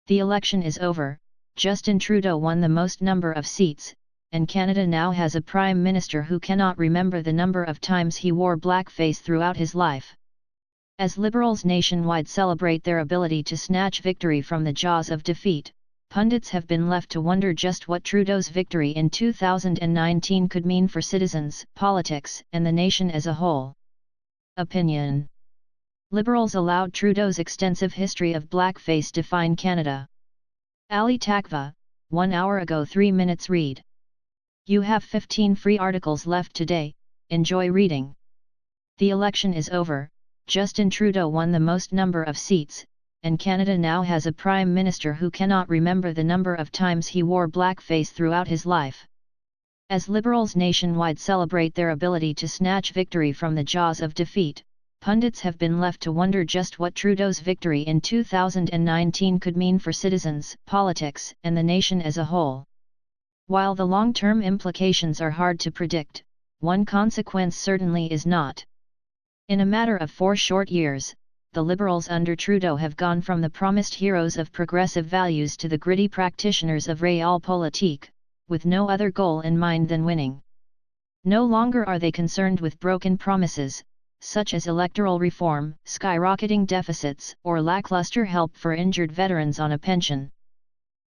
The election is over, Justin Trudeau won the most number of seats, and Canada now has a Prime Minister who cannot remember the number of times he wore blackface throughout his life. As Liberals nationwide celebrate their ability to snatch victory from the jaws of defeat, pundits have been left to wonder just what Trudeau's victory in 2019 could mean for citizens, politics, and the nation as a whole. Opinion: Liberals allowed Trudeau's extensive history of blackface define Canada. Ali Takva, 1 hour ago 3 minutes read. You have 15 free articles left today, enjoy reading. The election is over, Justin Trudeau won the most number of seats, and Canada now has a Prime Minister who cannot remember the number of times he wore blackface throughout his life. As Liberals nationwide celebrate their ability to snatch victory from the jaws of defeat, pundits have been left to wonder just what Trudeau's victory in 2019 could mean for citizens, politics, and the nation as a whole. While the long-term implications are hard to predict, one consequence certainly is not. In a matter of 4 short years, the Liberals under Trudeau have gone from the promised heroes of progressive values to the gritty practitioners of realpolitik, with no other goal in mind than winning. No longer are they concerned with broken promises, such as electoral reform, skyrocketing deficits, or lackluster help for injured veterans on a pension.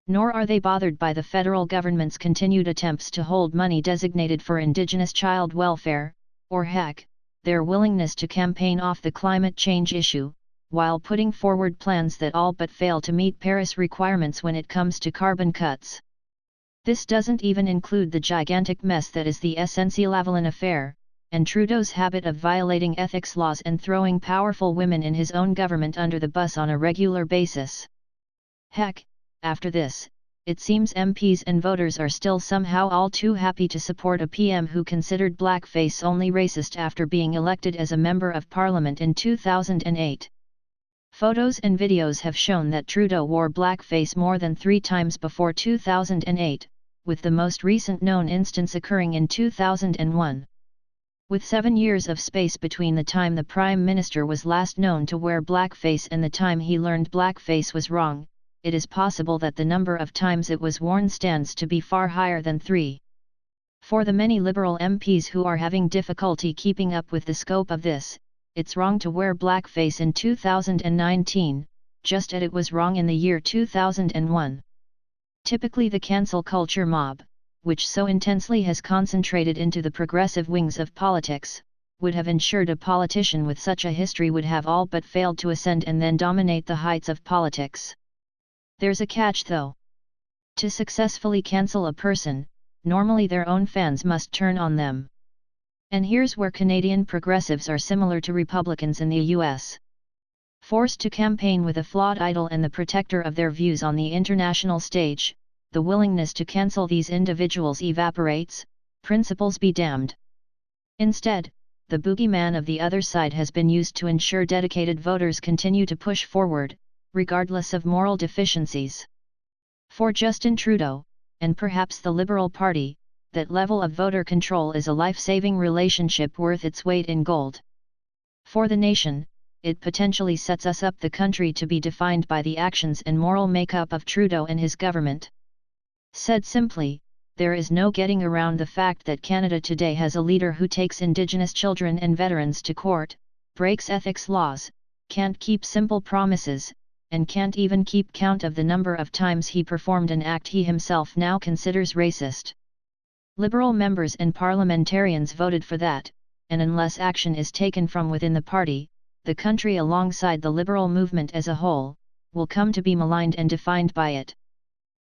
Nor are they bothered by the federal government's continued attempts to hold money designated for Indigenous child welfare, or heck, their willingness to campaign off the climate change issue, while putting forward plans that all but fail to meet Paris requirements when it comes to carbon cuts. This doesn't even include the gigantic mess that is the SNC-Lavalin affair, and Trudeau's habit of violating ethics laws and throwing powerful women in his own government under the bus on a regular basis. Heck, after this, it seems MPs and voters are still somehow all too happy to support a PM who considered blackface only racist after being elected as a member of Parliament in 2008. Photos and videos have shown that Trudeau wore blackface more than 3 times before 2008, with the most recent known instance occurring in 2001. With 7 years of space between the time the Prime Minister was last known to wear blackface and the time he learned blackface was wrong, it is possible that the number of times it was worn stands to be far higher than 3. For the many Liberal MPs who are having difficulty keeping up with the scope of this, it's wrong to wear blackface in 2019, just as it was wrong in the year 2001. Typically the cancel culture mob, which so intensely has concentrated into the progressive wings of politics, would have ensured a politician with such a history would have all but failed to ascend and then dominate the heights of politics. There's a catch though. To successfully cancel a person, normally their own fans must turn on them. And here's where Canadian progressives are similar to Republicans in the US. Forced to campaign with a flawed idol and the protector of their views on the international stage, the willingness to cancel these individuals evaporates, principles be damned. Instead, the boogeyman of the other side has been used to ensure dedicated voters continue to push forward, regardless of moral deficiencies. For Justin Trudeau, and perhaps the Liberal Party, that level of voter control is a life-saving relationship worth its weight in gold. For the nation, it potentially sets us up the country to be defined by the actions and moral makeup of Trudeau and his government. Said simply, there is no getting around the fact that Canada today has a leader who takes Indigenous children and veterans to court, breaks ethics laws, can't keep simple promises, and can't even keep count of the number of times he performed an act he himself now considers racist. Liberal members and parliamentarians voted for that, and unless action is taken from within the party, the country alongside the Liberal movement as a whole, will come to be maligned and defined by it.